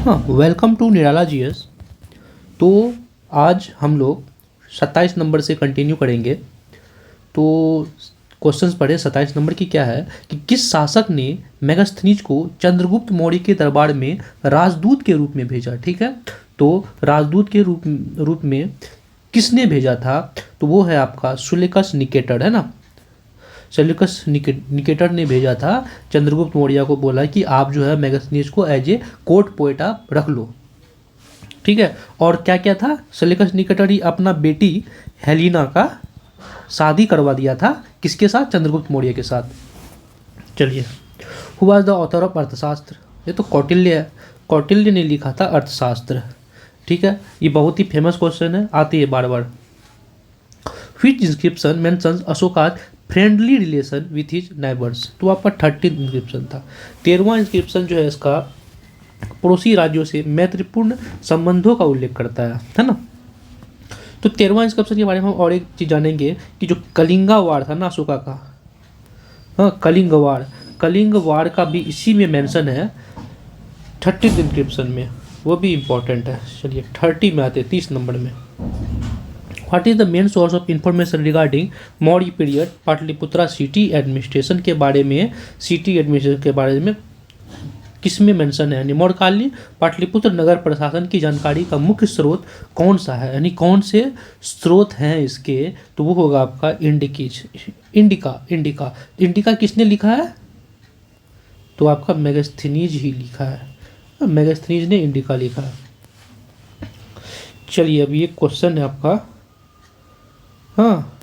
हाँ, welcome to Nirala GS. तो आज हम लोग 27 नंबर से कंटिन्यू करेंगे। तो क्वेश्चंस पढ़े 27 नंबर की क्या है कि किस शासक ने मेगास्थनीज को चंद्रगुप्त मौर्य के दरबार में राजदूत के रूप में भेजा। ठीक है, तो राजदूत के रूप में किसने भेजा था? तो वो है आपका सुलेकस निकेटर, है ना। सेल्यूकस निकेटर ने भेजा था। चंद्रगुप्त मौर्य को बोला कि आप जो है मेगास्थनीज को एज ए कोर्ट पोएट आप रख लो। ठीक है, और क्या क्या था, सेल्यूकस निकेटर ही अपना बेटी हेलिना का शादी करवा दिया था किसके साथ? चंद्रगुप्त मौर्य के साथ। चलिए, who was the author of अर्थशास्त्र? ये तो कौटिल्य है। कौटिल्य ने लिखा था अर्थशास्त्र। ठीक है, ये बहुत ही फेमस क्वेश्चन है, आती है बार बार। Which inscription mentions Ashoka's friendly relation with his neighbours? तो आपका 13 इंस्क्रिप्शन था। 13वां इंस्क्रिप्शन जो है इसका पड़ोसी राज्यों से मैत्रीपूर्ण संबंधों का उल्लेख करता है ना। तो 13वां इंस्क्रिप्शन के बारे में हम और एक चीज जानेंगे कि जो कलिंगा वार था ना अशोका का, हाँ कलिंग वार का भी इसी में मेंशन है 30 इंस्क्रिप्शन में, वो भी इंपॉर्टेंट है। चलिए 30 में आते हैं, 30 नंबर में। What is the main source of information regarding Maurya period Pataliputra city administration के बारे में? सिटी एडमिनिस्ट्रेशन के बारे में किस में मेंशन है? यानी मौर्यकालीन पाटलिपुत्र नगर प्रशासन की जानकारी का मुख्य स्रोत कौन सा है, यानी कौन से स्रोत हैं इसके? तो वो होगा आपका इंडिका किसने लिखा है? तो आपका मेगास्थनीज ही लिखा है। मेगास्थनीज ने इंडिका लिखा है। चलिए अभी एक क्वेश्चन है आपका, हाँ,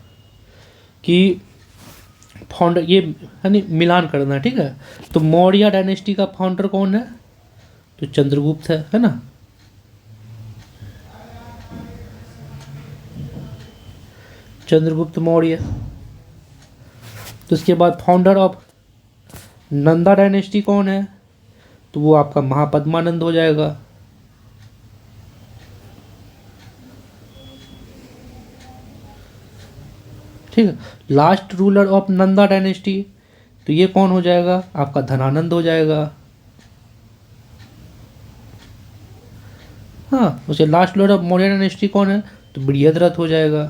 कि फाउंडर ये यानी मिलान करना है। ठीक है, तो मौर्य डायनेस्टी का फाउंडर कौन है? तो चंद्रगुप्त है ना। चंद्रगुप्त मौर्य। तो उसके बाद फाउंडर ऑफ नंदा डायनेस्टी कौन है? तो वो आपका महापद्मानंद हो जाएगा। ठीक है, last ruler of Nanda dynasty, तो ये कौन हो जाएगा? आपका धनानंद हो जाएगा। हाँ, उसे last ruler of Maurya dynasty कौन है? तो बृहद्रथ हो जाएगा।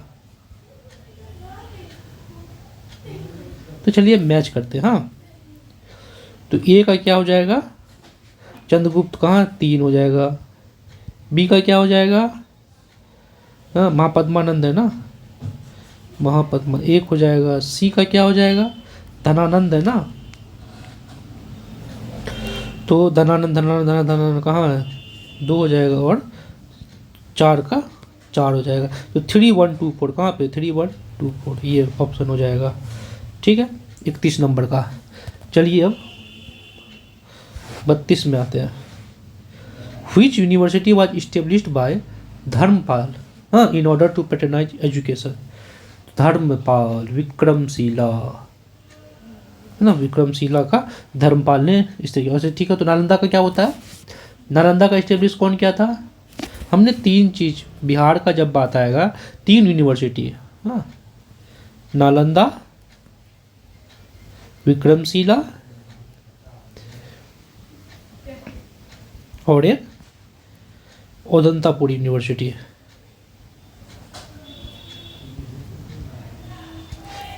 तो चलिए मैच करते हैं। हाँ, तो ए का क्या हो जाएगा? चंद्रगुप्त कहाँ 3 हो जाएगा। बी का क्या हो जाएगा? हाँ, महापद्मानंद है ना, महापद्मा 1 हो जाएगा। सी का क्या हो जाएगा? धनानंद है ना। तो धनानंद कहाँ है? 2 हो जाएगा, और 4 का 4 हो जाएगा। तो 3 1 2 4 कहाँ पे? 3 1 2 4 ये ऑप्शन हो जाएगा। ठीक है, 31 नंबर का। चलिए अब 32 में आते हैं। Which university was established by Dharmapala हाँ in order to patronise education? Dharmapala, Vikramashila, है ना, विक्रमशिला का धर्मपाल ने इस तरीके से। ठीक है, तो नालंदा का क्या होता है? नालंदा का स्टेब्लिश कौन किया था? हमने 3 चीज, बिहार का जब बात आएगा 3 यूनिवर्सिटी, हाँ, नालंदा, विक्रमशिला और एक ओदंतापुर यूनिवर्सिटी।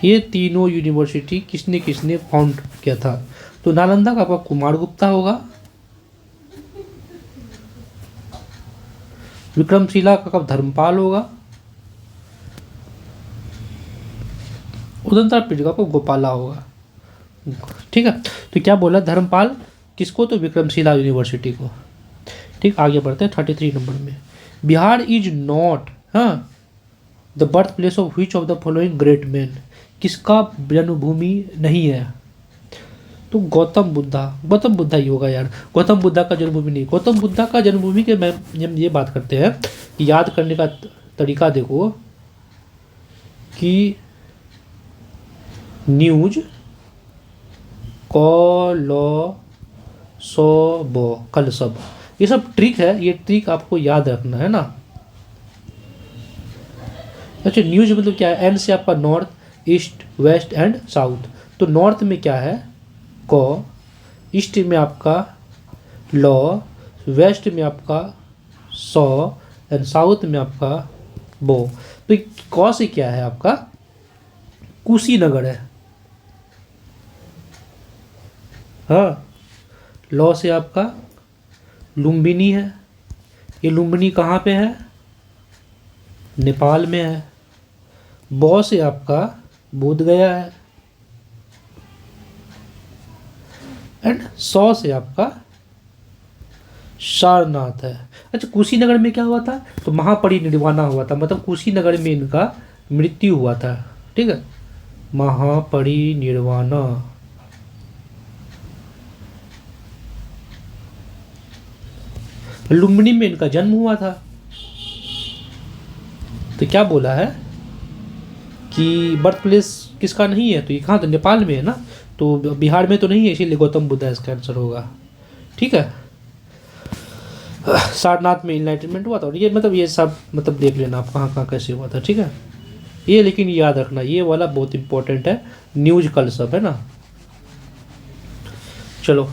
ये तीनों यूनिवर्सिटी किसने किसने फाउंड किया था? तो नालंदा का आपका कुमार गुप्ता होगा, विक्रमशिला का धर्मपाल होगा, उदंतापुर का गोपाला होगा। ठीक है, तो क्या बोला धर्मपाल किसको? तो विक्रमशिला यूनिवर्सिटी को। ठीक, आगे बढ़ते हैं 33 नंबर में। Bihar is not the birth place of which of the following great man? किसका जन्मभूमि नहीं है? तो गौतम बुद्धा ही होगा यार। गौतम बुद्धा का जन्मभूमि नहीं। गौतम बुद्धा का जन्मभूमि के मैं हम ये बात करते हैं कि याद करने का तरीका देखो कि न्यूज कल सब ये सब ट्रिक है, ये ट्रिक आपको याद रखना है ना। अच्छा, न्यूज मतलब क्या है? एन से आपका north, east, west and south. तो नॉर्थ में क्या है? क, ईस्ट में आपका लॉ, वेस्ट में आपका सौ एंड साउथ में आपका बो। तो क से क्या है आपका कुशीनगर है। हाँ, लौ से आपका लुम्बिनी है। ये लुम्बिनी कहाँ पे है? नेपाल में है। बौ से आपका बोध गया है। एंड सौ से आपका सारनाथ है। अच्छा, कुशीनगर में क्या हुआ था? तो महापरिनिर्वाणा हुआ था, मतलब कुशीनगर में इनका मृत्यु हुआ था। ठीक है, महापरिनिर्वाणा। लुम्बिनी में इनका जन्म हुआ था। तो क्या बोला है कि बर्थ प्लेस किसका नहीं है? तो ये कहाँ? तो नेपाल में है ना, तो बिहार में तो नहीं है, इसीलिए गौतम बुद्ध इसका आंसर होगा। ठीक है, सारनाथ में इनलाइटनमेंट हुआ था। और ये मतलब ये सब मतलब देख लेना आप कहाँ कहाँ कैसे हुआ था। ठीक है, ये लेकिन याद रखना, ये वाला बहुत इंपॉर्टेंट है, न्यूज कल सब है ना। चलो,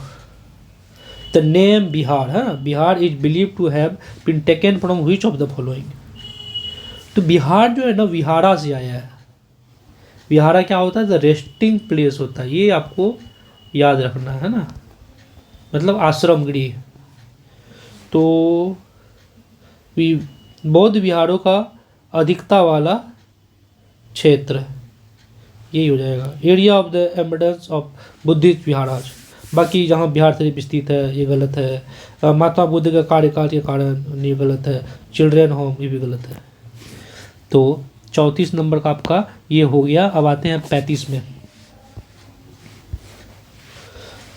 द नेम बिहार है, Bihar is believe to have been taken from which of the following. तो बिहार जो है ना विहारा से आया है। विहारा क्या होता है? द रेस्टिंग प्लेस होता है, ये आपको याद रखना है ना, मतलब आश्रम गृह। तो बौद्ध विहारों का अधिकता वाला क्षेत्र यही हो जाएगा, area of the abundance of Buddhist viharas. बाकी जहाँ बिहार शरीफ स्थित है ये गलत है, महात्मा बुद्ध के कार्यकाल के कारण ये गलत है, चिल्ड्रेन होम ये भी गलत है। तो 34 नंबर का आपका ये हो गया। अब आते हैं 35 में।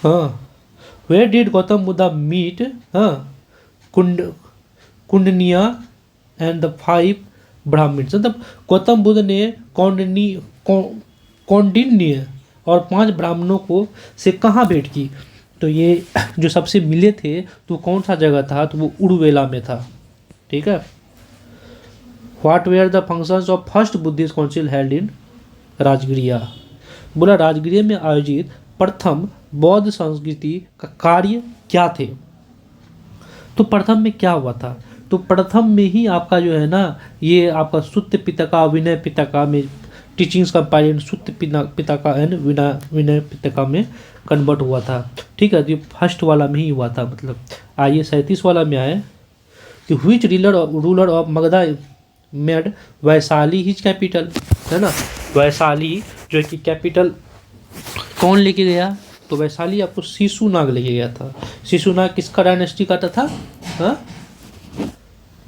हाँ, where did Gautam Buddha meet Kaundinya and the 5 brahmins. मतलब गौतम बुद्ध ने कौंडिन्य और 5 ब्राह्मणों को से कहाँ भेंट की? तो ये जो सबसे मिले थे तो कौन सा जगह था? तो वो उड़ुवेला में था। ठीक है, what were the functions of first Buddhist council held in Rajgriha. बोला राजगृह में आयोजित प्रथम बौद्ध संस्कृति का कार्य क्या थे? तो प्रथम में क्या हुआ था? तो प्रथम में ही आपका जो है ना ये आपका सुत्त पिटका विनय पिटका में टीचिंग्स का पायरेंट सुत्त पिटका एंड विनय पिटका में कन्वर्ट हुआ था। ठीक है, तो फर्स्ट वाला में ही हुआ था। मतलब आइए 37 वाला में आए कि which ruler of Magadha made Vaishali his capital, है ना। वैशाली जो कि कैपिटल कौन लेके गया? तो वैशाली आपको शिशुनाग लेके गया था। शिशुनाग किसका डायनेस्टी का था? हाँ,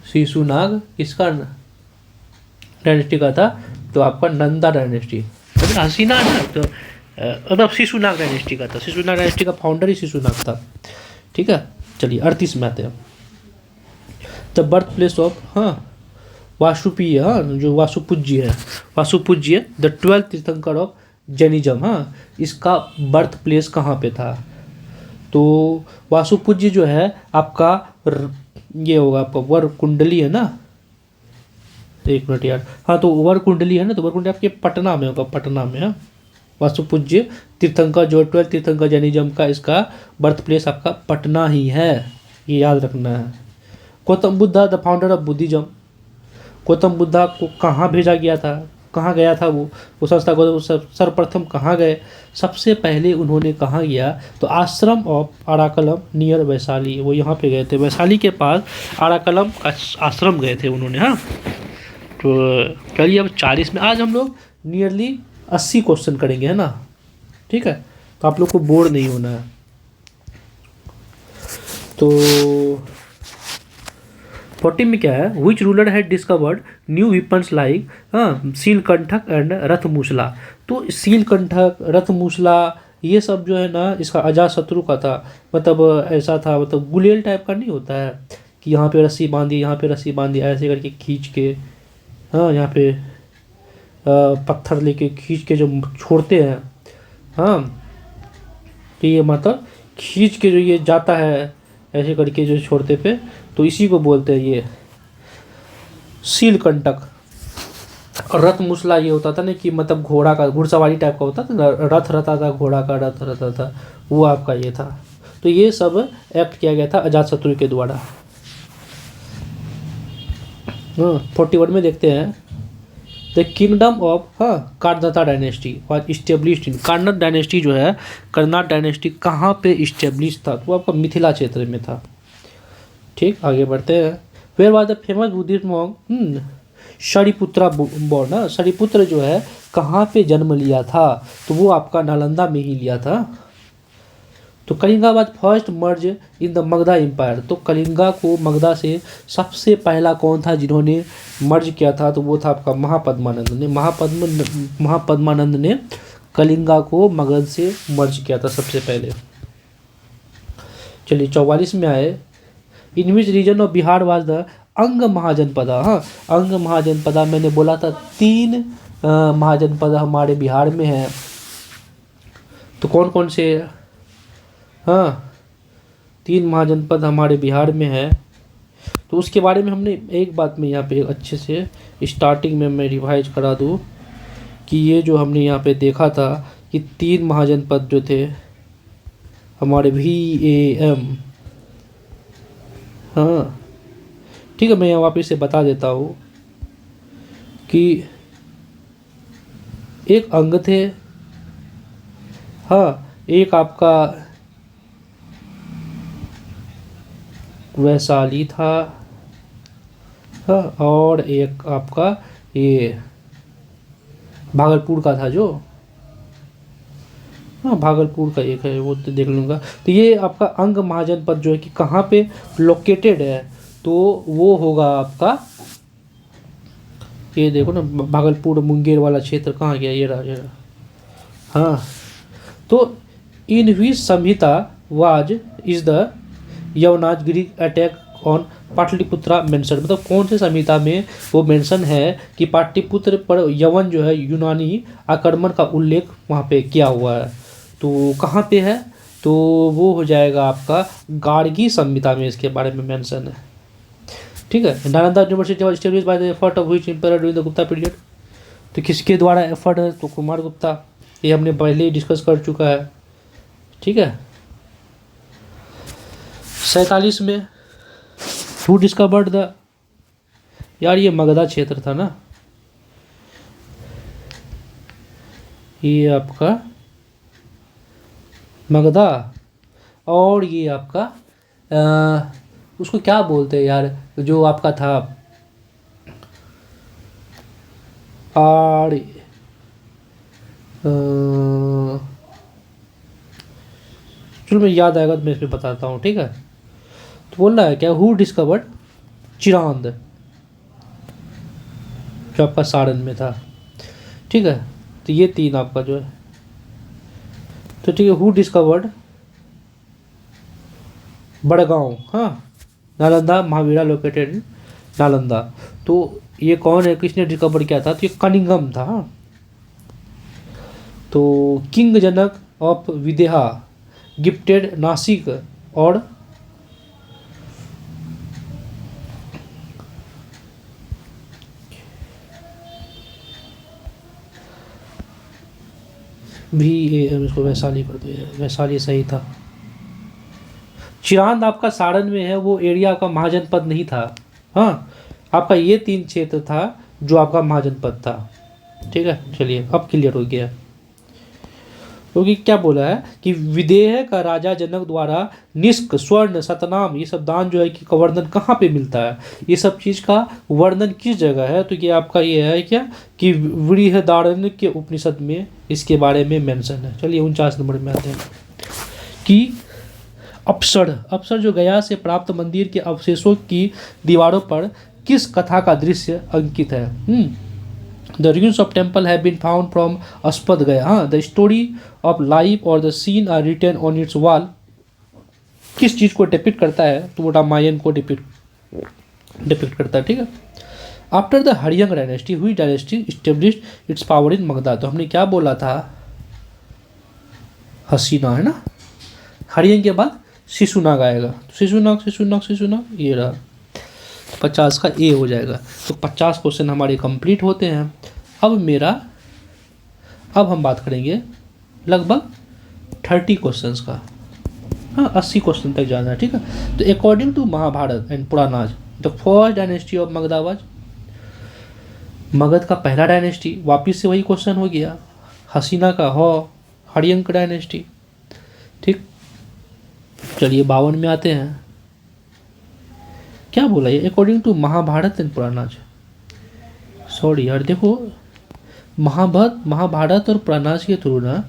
शिशुनाग किसका डायनेस्टी का था? तो आपका नंदा डायनेस्टी, हसीना ना, तो मतलब शिशुनाग डायनेस्टी का था। शिशुनाग डायनेस्टी का फाउंडर ही शिशुनाग था। ठीक है, चलिए 38 में आते हैं। द बर्थ प्लेस ऑफ वासुपीय, जो वासुपूज्य है, वासुपूज्य द 12th तीर्थंकर ऑफ जैनिज्म। इसका बर्थ प्लेस कहाँ पे था? तो वासुपूज्य जो है आपका ये होगा आपका वर कुंडली है ना, एक मिनट यार। तो वर कुंडली है ना, तो वर कुंडली आपके पटना में होगा, पटना में। वासुपूज्य तीर्थंकर जो 12th तीर्थंकर जैनिज्म का इसका बर्थ प्लेस आपका पटना ही है, ये याद रखना है। Gautam Buddha the founder of Buddhism. Gautam Buddha को कहाँ भेजा गया था? कहाँ गया था वो संस्था गौतम सर्वप्रथम कहाँ गए? सबसे पहले उन्होंने कहाँ गया? तो आश्रम ऑफ आराकलम नियर वैशाली, वो यहाँ पे गए थे, वैशाली के पास आराकलम का आश्रम गए थे उन्होंने। तो चलिए अब 40 में आज हम लोग नियरली 80 क्वेश्चन करेंगे, है ना। ठीक है, तो आप लोग को बोर नहीं होना है। तो 40 में क्या है? Which ruler had discovered new weapons like Shilakantaka and Rathamusala. तो शीलकंठक, रथमूसला ये सब जो है ना इसका अजातशत्रु का था। मतलब ऐसा था, मतलब गुलेल टाइप का नहीं होता है कि यहाँ पे रस्सी बांधी, यहाँ पे रस्सी बांधी, ऐसे करके खींच के यहाँ पे पत्थर लेके खींच के जो छोड़ते हैं। तो ये मतलब खींच के जो ये जाता है ऐसे करके जो छोड़ते पे, तो इसी को बोलते हैं ये शीलकंठक। और रथमूसला ये होता था ना कि मतलब घोड़ा का, घुड़सवारी टाइप का होता था, रथ रहता था, घोड़ा का रथ रहता था, वो आपका ये था। तो ये सब एक्ट किया गया था अजातशत्रु के द्वारा। 41 में देखते हैं, the kingdom of Karnata dynasty was established in. Karnat dynasty जो है, कर्नाट डायनेस्टी कहाँ पे इस्टेब्लिश था? तो आपका मिथिला क्षेत्र में था। ठीक, आगे बढ़ते हैं। Where was the famous Buddhist monk Shariputra born. Shariputra जो है कहाँ पे जन्म लिया था? तो वो आपका नालंदा में ही लिया था। तो Kalinga was first merge in the Magadha empire. तो कलिंगा को मगधा से सबसे पहला कौन था जिन्होंने मर्ज किया था? तो वो था आपका महापद्मानंद ने। महापद्मानंद ने कलिंगा को मगध से मर्ज किया था सबसे पहले। चलिए 44 में आए, in which region of Bihar was the Anga Mahajanapada. अंग महाजनपदा मैंने बोला था 3 महाजनपद हमारे बिहार में है। तो कौन कौन से? 3 महाजनपद हमारे बिहार में है। तो उसके बारे में हमने एक बात में यहाँ पे अच्छे से स्टार्टिंग में मैं रिवाइज करा दूँ कि ये जो हमने यहाँ पे देखा था कि 3 महाजनपद जो थे हमारे VAM। ठीक है, मैं यहाँ वापस से बता देता हूँ कि एक अंग थे, एक आपका वैशाली था, और एक आपका ये भागलपुर का था जो, भागलपुर का एक है, वो तो देख लूँगा। तो ये आपका अंग महाजनपद जो है कि कहाँ पे लोकेटेड है? तो वो होगा आपका, ये देखो ना, भागलपुर मुंगेर वाला क्षेत्र कहाँ गया? ये रहा। तो इन हुई Samhita was is the Yavanagiri attack on Pataliputra mention. मतलब कौन से संहिता में वो मेंशन है कि पाटलिपुत्र पर यवन जो है यूनानी आक्रमण का उल्लेख वहाँ पे किया हुआ है? तो कहाँ पे है? तो वो हो जाएगा आपका गार्गी संहिता में इसके बारे में मेंशन है। ठीक है, Nalanda university was established by the effort of which empire during the Gupta period. तो किसके द्वारा एफर्ट है? तो कुमार गुप्ता। ये हमने पहले ही डिस्कस कर चुका है। ठीक है, 47 में हु डिस्कवर्ड द, यार ये मगधा क्षेत्र था ना, ये आपका मगधा, और ये आपका उसको क्या बोलते हैं यार, जो आपका था चलो मैं याद आएगा तो मैं इसमें बताता हूँ। ठीक है, तो बोल रहा है क्या, हु डिस्कवर्ड चिरांद, जो आपका सारण में था। ठीक है, तो ये 3 आपका जो है, तो ठीक है, who discovered Bargaon, Nalanda, Mahavira located Nalanda. तो ये कौन है, किसने डिस्कवर किया था? तो ये कनिंगम था। तो king Janak of Videha gifted Nasik और इसको वैशाली कर दो, वैशाली सही था। चिरांद आपका सारण में है, वो एरिया आपका महाजनपद नहीं था। आपका ये 3 क्षेत्र था जो आपका महाजनपद था। ठीक है, चलिए अब क्लियर हो गया। क्योंकि क्या बोला है कि विदेह का राजा जनक द्वारा निष्क, स्वर्ण, सतनाम, ये सब दान जो है कि का वर्णन कहाँ पे मिलता है? ये सब चीज़ का वर्णन किस जगह है? तो ये आपका ये है क्या कि बृहदारण्यक के उपनिषद में इसके बारे में मेंशन है। चलिए 49 नंबर में आते हैं कि अप्सर जो गया से प्राप्त मंदिर के अवशेषों की दीवारों पर किस कथा का दृश्य अंकित है? The ruins of temple have been found from Aspad Gaya. The story of life or the scene are written on its wall. किस चीज़ को डिपिक्ट करता है? तो वो रामायण को डिपिक्ट करता है। ठीक है, आफ्टर द हरियंग डायनेस्टी हुई dynasty established it's power in Magadha. तो हमने क्या बोला था? हसीना है ना, हरियंग के बाद शिशुनाग आएगा। तो शिशुनाग ये रहा, 50 का ए हो जाएगा। तो 50 क्वेश्चन हमारे कंप्लीट होते हैं। अब हम बात करेंगे लगभग 30 क्वेश्चंस का। हाँ 80 क्वेश्चन तक जाना है, ठीक है। तो according to Mahabharata and Puranas the first dynasty of Magadh was, Magadh का पहला डायनेस्टी, वापिस से वही क्वेश्चन हो गया, हसीना का हो हरियंक डायनेस्टी, ठीक। चलिए 52 में आते हैं, क्या बोला ये, according to Mahabharata and Puranas, sorry यार देखो, महाभारत और पुराणाज के थ्रू ना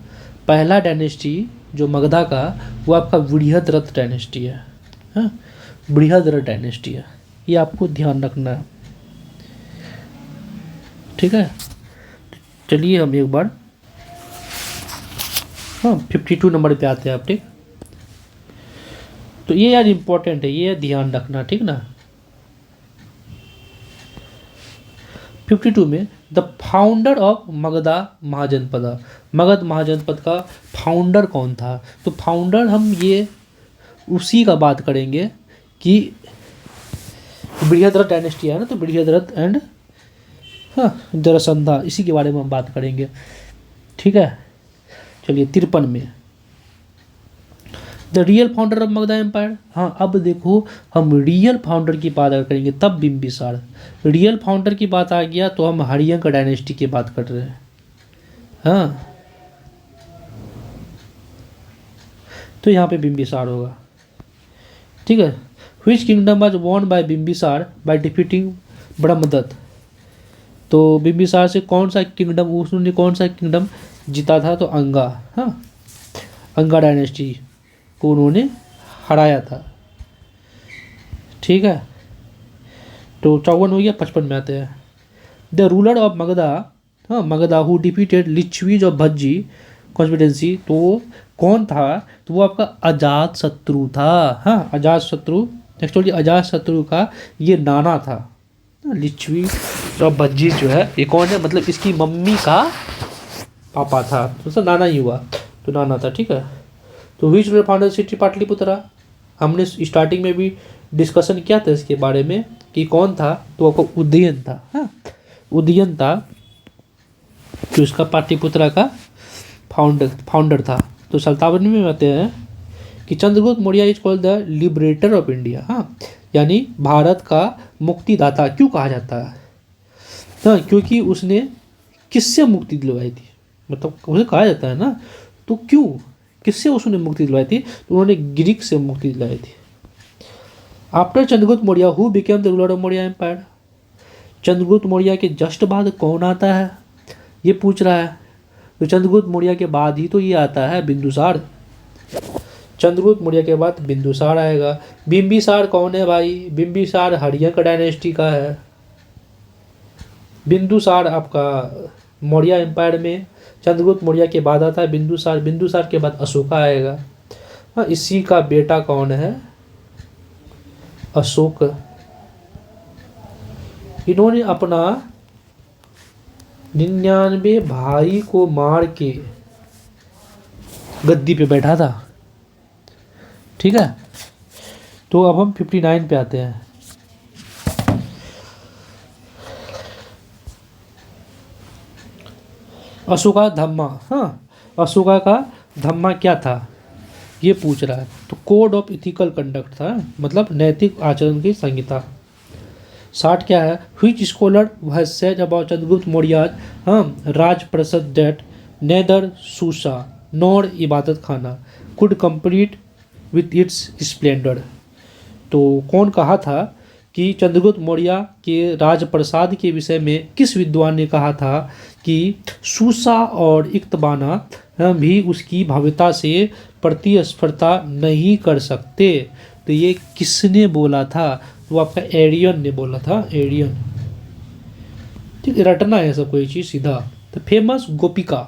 पहला डायनेस्टी जो मगधा का वो आपका बृहद्रथ डायनेस्टी है, हाँ बृहद्रथ डायनेस्टी है, ये आपको ध्यान रखना है, ठीक है। चलिए हम एक बार हाँ 52 नंबर पे आते हैं आप, ठीक। तो ये यार इम्पोर्टेंट है, ये ध्यान रखना, ठीक ना। 52 में the founder of Magadha Mahajanapada, Magadh Mahajanapad का फाउंडर कौन था, तो फाउंडर हम ये उसी का बात करेंगे कि बृहद्रथ डायनेस्टी है ना, तो बृहद्रथ एंड हाँ जरासंधा, इसी के बारे में हम बात करेंगे, ठीक है। चलिए 53 में the real founder of Magadha empire, हाँ अब देखो हम रियल फाउंडर की बात करेंगे तब बिंबिसार, रियल फाउंडर की बात आ गया तो हम हरियंक डायनेस्टी की बात कर रहे हैं, हाँ तो यहाँ पे बिंबिसार होगा, ठीक है। Which kingdom was won by Bimbisara by defeating Brahmadatta, तो बिंबिसार से कौन सा किंगडम, उसने कौन सा किंगडम जीता था, तो अंगा, हाँ अंगा डायनेस्टी को उन्होंने हराया था, ठीक है। तो 54 हो गया, 55 में आते हैं द रूलर ऑफ मगधा, हाँ Magadha who defeated Licchavis of Bhajji conspiracy, तो कौन था, तो वो आपका अजात शत्रु था, हाँ अजात शत्रु, एक्चुअली अजात शत्रु का ये नाना था, लिच्छवी और भज्जी जो है ये कौन है, मतलब इसकी मम्मी का पापा था, तो उसका नाना ही हुआ, तो नाना था, ठीक है। तो which ruler founded city Pataliputra, हमने स्टार्टिंग में भी डिस्कशन किया था इसके बारे में कि कौन था, तो आपको उदयन था, हाँ उदयन था जो इसका पाटलिपुत्रा का फाउंडर था। तो 57 में आते हैं कि Chandragupta Maurya is called the liberator of India, हाँ यानी भारत का मुक्तिदाता क्यों कहा जाता है, हाँ क्योंकि उसने किससे मुक्ति दिलवाई थी, मतलब उसे कहा जाता है ना, तो क्यों किससे उसने मुक्ति दिलवाई थी, तो उन्होंने ग्रीक से मुक्ति दिलाई थी। After Chandragupta Maurya who became the ruler of Maurya empire, Chandragupta Maurya के जस्ट बाद कौन आता है, ये पूछ रहा है, तो चंद्रगुप्त मौर्य के बाद ही तो ये आता है बिंदुसार, चंद्रगुप्त मौर्य के बाद बिंदुसार आएगा। बिंबिसार कौन है भाई, बिंबिसार हरियंक डायनेस्टी का है, बिंदुसार आपका मौर्य एम्पायर में चंद्रगुप्त मौर्य के बाद आता है बिंदुसार, बिंदुसार के बाद अशोका आएगा, हाँ इसी का बेटा कौन है, अशोक, इन्होंने अपना 99 भाई को मार के गद्दी पे बैठा था, ठीक है। तो अब हम 59 पे आते हैं, अशोका धम्मा, हाँ अशोका का धम्मा क्या था ये पूछ रहा है, तो कोड ऑफ इथिकल कंडक्ट था, मतलब नैतिक आचरण की संहिता। 60 क्या है, which scholar has said about Chandragupta Maurya, हाँ राजप्रसद डेट नेदर सूसा नॉर इबादत खाना could complete with its Splendor, तो कौन कहा था कि चंद्रगुप्त मौर्य के राजप्रसाद के विषय में किस विद्वान ने कहा था कि सूसा और इक्तबाना भी उसकी भव्यता से प्रतिस्पर्धा नहीं कर सकते, तो ये किसने बोला था, तो आपका एरियन ने बोला था, एरियन, ठीक रटना है सब कोई चीज़ सीधा। तो famous Gopika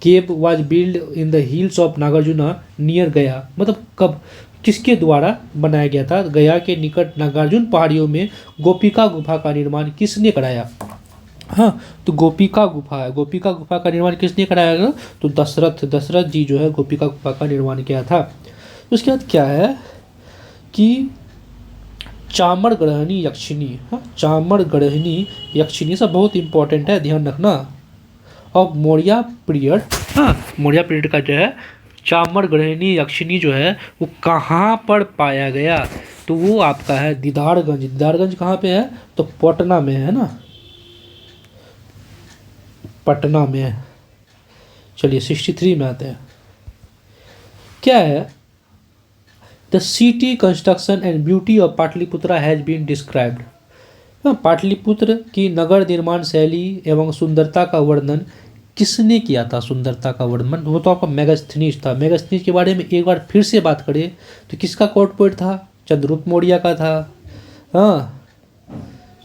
cave was build in the hills of Nagarjuna near Gaya, मतलब कब किसके द्वारा बनाया गया था, गया के निकट नागार्जुन पहाड़ियों में गोपिका गुफा का निर्माण किसने कराया, हाँ तो गोपिका गुफा है, गोपिका गुफा का निर्माण किसने कराया, तो दशरथ जी जो है गोपिका गुफा का निर्माण किया था। उसके बाद क्या है कि चामर ग्रहणी यक्षिणी, हाँ चामर ग्रहणी यक्षिणी सब बहुत इंपॉर्टेंट है, ध्यान रखना। और मौर्य पीरियड, हाँ मौर्य पीरियड का जो है चामर गृहिणी यक्षिणी जो है वो कहाँ पर पाया गया, तो वो आपका है दीदारगंज। दीदारगंज कहाँ पे है, तो पटना में है ना, पटना में है। चलिए 63 में आते हैं। क्या है, the city construction and beauty of Pataliputra has been described. Pataliputra की नगर निर्माण शैली एवं सुंदरता का वर्णन किसने किया था। सुंदरता का वर्णन वो तो आपका मेगास्थनीज था। मेगास्थनीज के बारे में एक बार फिर से बात करें तो किसका कोट पोइट था, चंद्रगुप्त मौर्य का था। हाँ,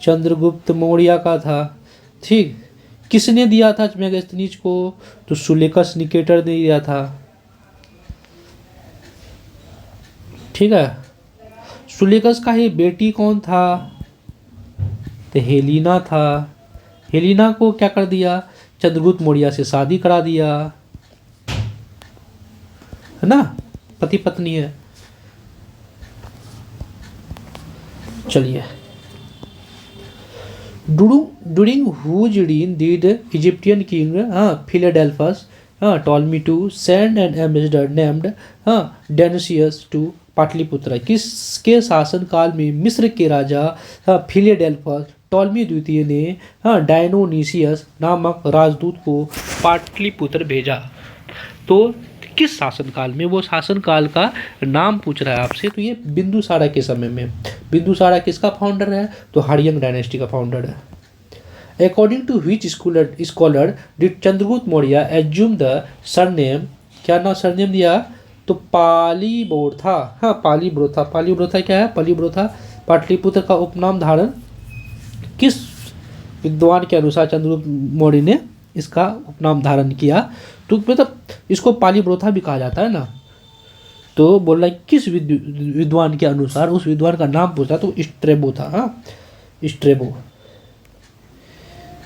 चंद्रगुप्त मौर्य का था। ठीक, किसने दिया था मेगास्थनीज को, तो सुलेकस निकेटर ने दिया था। ठीक है, सुलेकस का ही बेटी कौन था, तो हेलिना था। हेलिना को क्या कर दिया, चंद्रगुप्त मौर्य से शादी करा दिया, है ना, पति पत्नी है। चलिए, during whose reign did Egyptian king Philadelphus Ptolemy II send an ambassador named Dionysius to Pataliputra. किसके शासन काल में मिस्र के राजा फिलेडेल्फस टॉलमी द्वितीय ने डायनोनिसियस नामक राजदूत को पाटलिपुत्र भेजा। तो किस शासन काल में, वो शासन काल का नाम पूछ रहा है आपसे। तो ये बिंदुसारा के समय में। बिंदुसारा किसका फाउंडर है, तो हार्यंग डायनेस्टी का फाउंडर है। According to which scholar did Chandragupta Maurya assume the surname, क्या नाम सरनेम दिया, तो पालीब्रोथा। हाँ, पालीब्रोथा। पालीब्रोथा क्या है, पालीब्रोथा पाटलिपुत्र का उपनाम धारण किस विद्वान के अनुसार चंद्रगुप्त मौर्य ने इसका उपनाम धारण किया। तो मतलब इसको पालीब्रोथा भी कहा जाता है ना। तो बोल रहा है किस विद्वान के अनुसार, उस विद्वान का नाम पूछा तो स्ट्रेबो था। हाँ, स्ट्रेबो।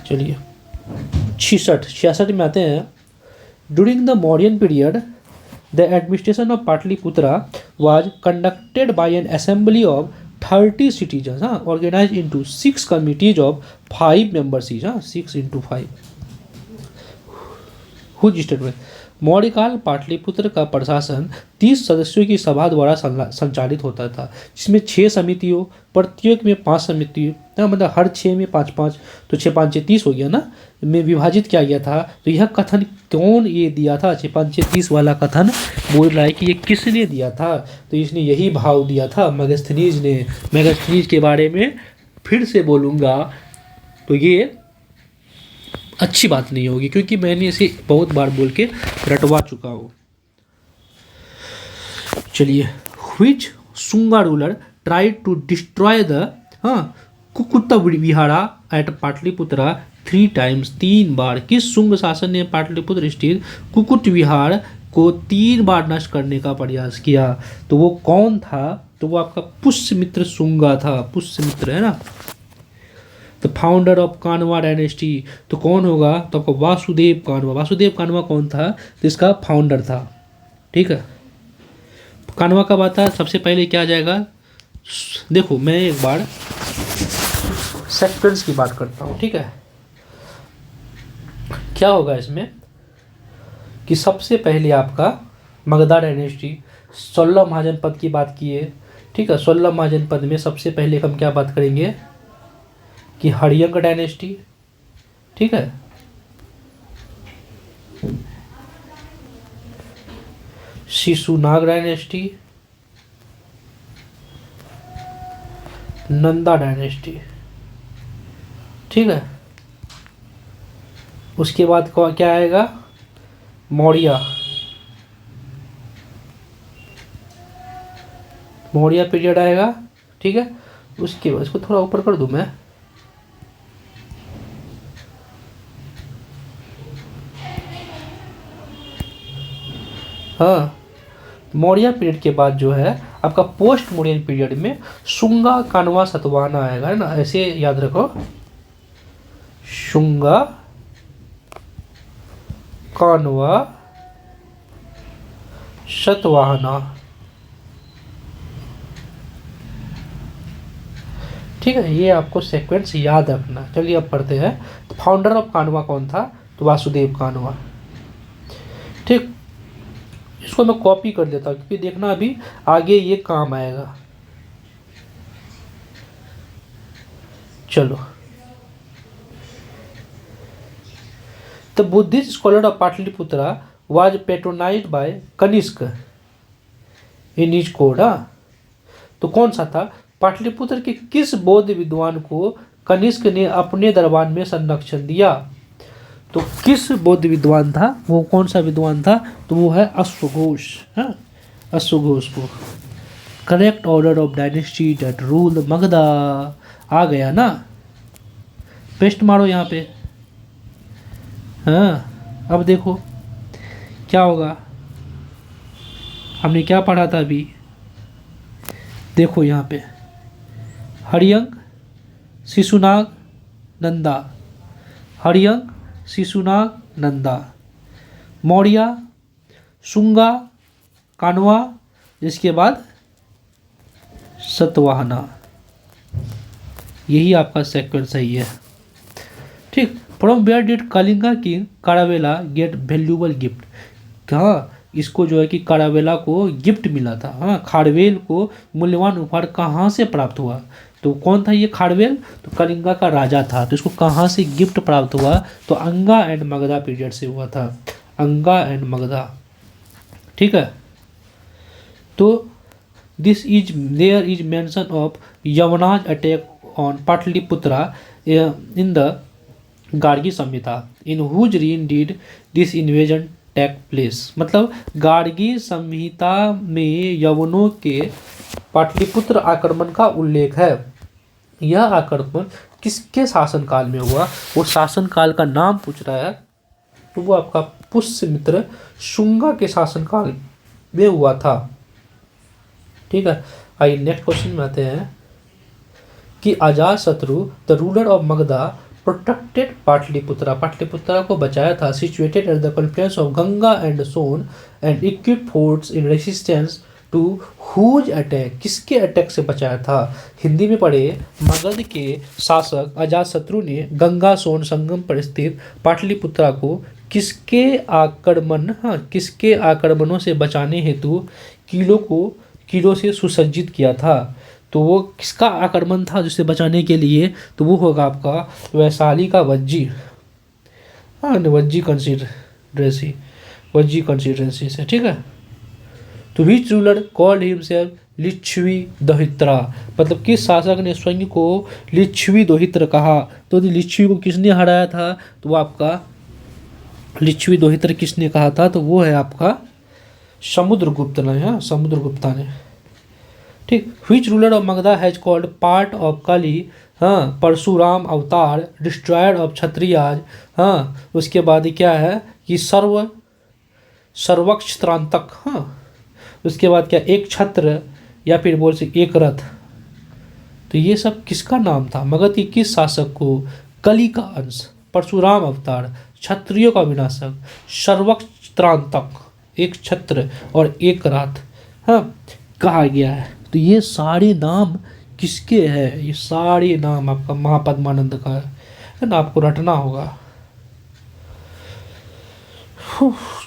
चलिए 66 में आते हैं। During the Mauryan period the administration of Pataliputra was conducted by an assembly of 30 citizen organise into 6 committees of 5 members each. 6 into 5 whose statement. मौर्यकाल पाटलिपुत्र का प्रशासन 30 सदस्यों की सभा द्वारा संचालित होता था, जिसमें 6 समितियों, प्रत्येक में 5 समितियों, मतलब हर 6 में 5-5, तो 6 5 30 हो गया ना, में विभाजित किया गया था। तो यह कथन कौन ये दिया था, 6 5 30 वाला कथन बोल रहा है कि ये किसने दिया था, तो इसने यही भाव दिया था मेगास्थनीज ने। मेगास्थनीज के बारे में फिर से बोलूँगा तो ये अच्छी बात नहीं होगी, क्योंकि मैंने इसे बहुत बार बोल के रटवा चुका हूँ। चलिए, which Shunga ruler tried to destroy the Kukkuta Vihara at Pataliputra 3 times, 3 बार। किस शुंग शासन ने पाटलिपुत्र स्थित कुकुट विहार को 3 बार नष्ट करने का प्रयास किया, तो वो कौन था, तो वो आपका पुष्यमित्र शुंगा था। पुष्यमित्र है ना, द फाउंडर ऑफ कानवा डायनेस्टी। तो कौन होगा, तो आपको वासुदेव कानवा। वासुदेव कानवा कौन था, तो इसका फाउंडर था। ठीक है, कानवा कब आता है, सबसे पहले क्या आ जाएगा, देखो मैं एक बार सेक्वेंस की बात करता हूँ। ठीक है, क्या होगा इसमें कि सबसे पहले आपका मगधा डायनेस्टी, 16 महाजनपद की बात की है। ठीक है, 16 महाजनपद में सबसे पहले हम क्या बात करेंगे कि हर्यंक डायनेस्टी। ठीक है, शिशुनाग डायनेस्टी, नंदा डायनेस्टी। ठीक है, उसके बाद क्या आएगा, मौर्य। मौर्य पीरियड आएगा। ठीक है, उसके बाद इसको थोड़ा ऊपर कर दूं मैं। हाँ, मौर्य पीरियड के बाद जो है आपका पोस्ट मौर्यन पीरियड में शुंगा, कानवा, सातवाहना आएगा, है ना, ऐसे याद रखो, शुंगा, कानवा, सातवाहना। ठीक है, ये आपको सीक्वेंस याद रखना। चलिए अब पढ़ते हैं। फाउंडर ऑफ कानवा कौन था, तो वासुदेव कानवा। ठीक, इसको इसको मैं कॉपी कर लेता हूँ क्योंकि देखना अभी आगे ये काम आएगा। चलो, the Buddhist scholar of Pataliputra was patronised by Kanishka in his court. तो कौन सा था? पाटलिपुत्र के किस बौद्ध विद्वान को कनिष्क ने अपने दरबार में संरक्षण दिया? तो किस बौद्ध विद्वान था वो? कौन सा विद्वान था? तो वो है अश्वघोष। हाँ, अश्वघोष को। Correct order of dynasty that rule Magadha आ गया ना। पेस्ट मारो यहाँ पे। हाँ, अब देखो क्या होगा। हमने क्या पढ़ा था अभी? देखो यहाँ पे हरियंग, शिशुनाग, नंदा। हरियंग, शिशुनाग, नंदा। मौर्य, शुंगा, कान्वा, जिसके बाद सतवाहना। यही आपका सेक्वेंस सही है। ठीक। From where did Kalinga king Kharavela get valuable gift? कहाँ इसको जो है कि कारावेला को गिफ्ट मिला था। हाँ, खारवेल को मूल्यवान उपहार कहाँ से प्राप्त हुआ? तो कौन था ये खारवेल? तो कलिंगा का राजा था। तो इसको कहाँ से गिफ्ट प्राप्त हुआ? तो अंगा एंड मगधा पीरियड से हुआ था। अंगा एंड मगधा। ठीक है। तो this is there is mention of Yavanas attack on Pataliputra in the Gargi Samhita. In whose reign did this invasion take place? मतलब गार्गी संहिता में यवनों के पाटलिपुत्र आक्रमण का उल्लेख है। यह आक्रमण किसके शासनकाल में हुआ? वो शासनकाल का नाम पूछ रहा है, तो वो आपका पुष्यमित्र शुंगा के शासनकाल में हुआ था। ठीक है। आइए नेक्स्ट क्वेश्चन में आते हैं कि Ajatashatru the ruler of Magadha protected Pataliputra. Pataliputra को बचाया था। Situated at the confluence of Ganga and Son and equip forts in resistance to whose attack? किसके अटैक से बचाया था? हिंदी में पढ़े। मगध के शासक अजातशत्रु ने गंगा सोन संगम पर स्थित पाटलिपुत्रा को किसके आक्रमणों से बचाने हेतु किलों से सुसज्जित किया था? तो वो किसका आक्रमण था जिसे बचाने के लिए? तो वो होगा आपका वैशाली का वज्जी। हाँ, वज्जी कंसिडरेंसी से। ठीक है। तो which ruler called himself Lichchhavi Dauhitra? मतलब किस शासक ने स्वयं को लिच्छवी दोहित्र कहा? तो लिच्छवी को किसने हराया था? तो वो आपका लिच्छवी दोहित्र किसने कहा था? तो वो है आपका समुद्रगुप्त ने। हाँ, समुद्रगुप्ता ने। ठीक। Which ruler of Magadha has called part of कली? हाँ, परशुराम अवतार डिस्ट्रॉयर ऑफ क्षत्रियाज। हाँ, उसके बाद क्या है कि सर्वक्षत्रांतक। हाँ, उसके बाद क्या एक छत्र या फिर बोल सकते एक रथ। तो ये सब किसका नाम था? मगध के किस शासक को कली का अंश, परशुराम अवतार, क्षत्रियों का विनाशक, सर्वक्षत्रांतक एक छत्र और एक रथ हाँ कहा गया है। तो ये सारे नाम किसके हैं? ये सारे नाम आपका महापद्मानंद का है ना, आपको रटना होगा।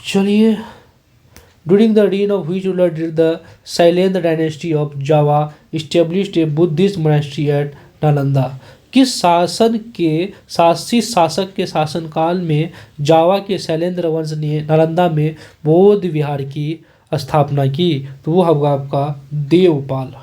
चलिए, during the reign of which ruler did the Shailendra dynasty of Java established a Buddhist monastery at Nalanda? किस शासक के शासनकाल में जावा के शैलेंद्र वंश ने नालंदा में बौद्ध विहार की स्थापना की? तो वो होगा आपका Devpal.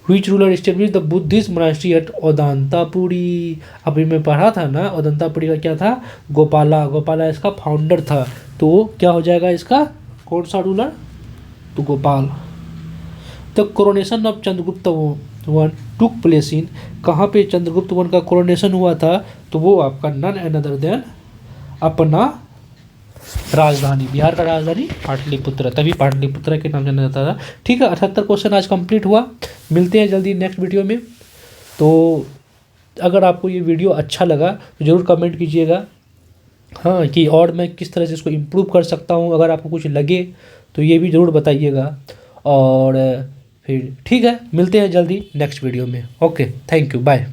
Which ruler established the Buddhist monastery at ओदांतापुरी? अभी मैं पढ़ा था ना, ओदांतापुरी का क्या था? गोपाला इसका फाउंडर था। तो क्या हो जाएगा इसका? कौन सा रूलर? तो Gopal. The coronation of Chandragupta one took place in? कहाँ पे चंद्रगुप्त वन का कोरोनेशन हुआ था? तो वो आपका नन अनदर देन अपना राजधानी, बिहार का राजधानी पाटलिपुत्र, तभी पाटलिपुत्र के नाम जाना जाता था। ठीक है, 78 क्वेश्चन आज कंप्लीट हुआ। मिलते हैं जल्दी नेक्स्ट वीडियो में। तो अगर आपको ये वीडियो अच्छा लगा तो ज़रूर कमेंट कीजिएगा हाँ कि और मैं किस तरह से इसको इम्प्रूव कर सकता हूँ। अगर आपको कुछ लगे तो ये भी ज़रूर बताइएगा। और फिर ठीक है, मिलते हैं जल्दी नेक्स्ट वीडियो में। Okay, thank you, bye.